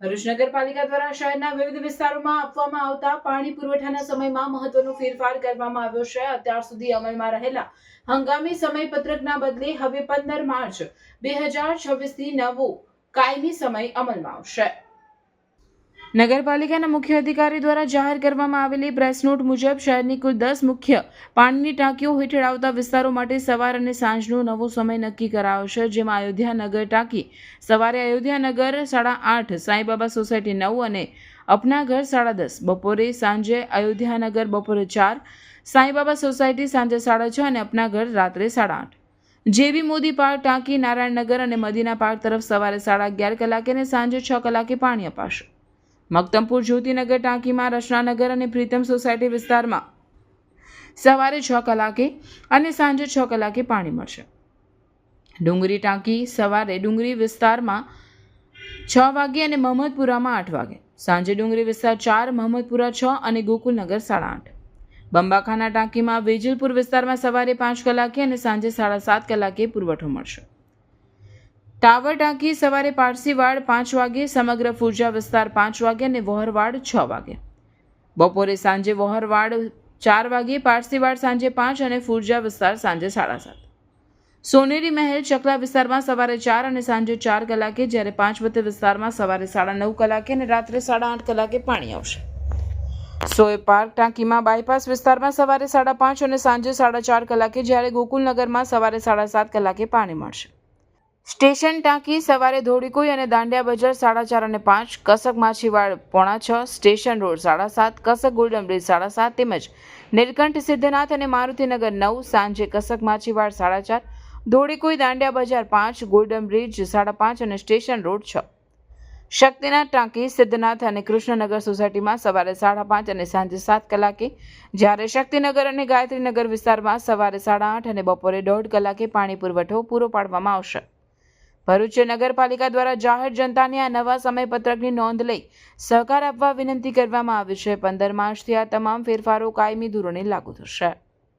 ભરૂચ નગરપાલિકા દ્વારા શહેરના વિવિધ વિસ્તારોમાં આપવામાં આવતા પાણી પુરવઠાના સમયમાં મહત્વનો ફેરફાર કરવામાં આવ્યો છે। અત્યાર સુધી અમલમાં રહેલા હંગામી સમયપત્રકના બદલે હવે 15 માર્ચ 2026 થી નવો કાયમી સમય અમલમાં આવશે। નગરપાલિકાના મુખ્ય અધિકારી દ્વારા જાહેર કરવામાં આવેલી પ્રેસ નોટ મુજબ શહેરની કુલ 10 મુખ્ય પાણીની ટાંકીઓ હેઠળ આવતા વિસ્તારો માટે સવાર અને સાંજનો નવો સમય નક્કી કરાયો છે, જેમાં અયોધ્યાનગર ટાંકી સવારે અયોધ્યાનગર 8:30, સાંઈબાબા સોસાયટી 9 અને અપનાઘર 10:30, બપોરે સાંજે અયોધ્યાનગર બપોરે 4, સાંઈબાબા સોસાયટી સાંજે 6:30 અને અપનાઘર રાત્રે 8:30। જેબી મોદી પાર્ક ટાંકી નારાયણનગર અને મદીના પાર્ક તરફ સવારે 11:30 કલાકે અને સાંજે 6 કલાકે પાણી અપાશે। મક્તમપુર જ્યોતિનગર ટાંકીમાં રચનાનગર અને પ્રીતમ સોસાયટી વિસ્તારમાં સવારે 6 કલાકે અને સાંજે 6 કલાકે પાણી મળશે। ડુંગરી ટાંકી સવારે ડુંગરી વિસ્તારમાં 6 વાગે અને મહમદપુરામાં 8 વાગે, સાંજે ડુંગરી વિસ્તાર 4, મહમદપુરા 6 અને ગોકુલનગર 8:30। બંબાખાના ટાંકીમાં વેજલપુર વિસ્તારમાં સવારે 5 કલાકે અને સાંજે 7:30 કલાકે પુરવઠો મળશે। ટાવર ટાંકી સવારે પારસીવાડ 5 વાગે, સમગ્ર ફુરજા વિસ્તાર 5 વાગે અને વોહરવાડ 6 વાગે, બપોરે સાંજે વોહરવાડ 4 વાગે, પારસીવાડ સાંજે 5 અને ફુરજા વિસ્તાર સાંજે 7:30। સોનેરી મહેલ ચકલા વિસ્તારમાં સવારે 4 અને સાંજે 4 કલાકે, જ્યારે 5 વત્તે વિસ્તારમાં સવારે 9:30 કલાકે અને રાત્રે 8:30 કલાકે પાણી આવશે। સોય પાર્ક ટાંકીમાં બાયપાસ વિસ્તારમાં સવારે 5:30 અને સાંજે 4:30 કલાકે, જ્યારે ગોકુલનગરમાં સવારે 7:30 કલાકે પાણી મળશે। સ્ટેશન ટાંકી સવારે ધોળીકુઈ અને દાંડિયા બજાર 4:30 અને 5, કસક માછીવાડ 5:45, સ્ટેશન રોડ 7:30, કસક ગોલ્ડન બ્રિજ 7:30 તેમજ નીલકંઠ સિદ્ધનાથ અને મારુતિનગર 9, સાંજે કસક માછીવાડ 4:30, ધોળીકુઈ દાંડિયા બજાર 5, ગોલ્ડન બ્રિજ 5:30 અને સ્ટેશન રોડ 6। શક્તિનાથ ટાંકી સિદ્ધનાથ અને કૃષ્ણનગર સોસાયટીમાં સવારે 5:30 અને સાંજે 7 કલાકે, જ્યારે શક્તિનગર અને ગાયત્રીનગર વિસ્તારમાં સવારે 8:30 અને બપોરે 1:30 કલાકે પાણી પુરવઠો પૂરો પાડવામાં આવશે। ભરૂચ નગરપાલિકા દ્વારા જાહેર જનતાને આ નવા સમયપત્રકની નોંધ લઈ સહકાર આપવા વિનંતી કરવામાં આવી છે। 15 માર્ચથી આ તમામ ફેરફારો કાયમી ધોરણે લાગુ થશે।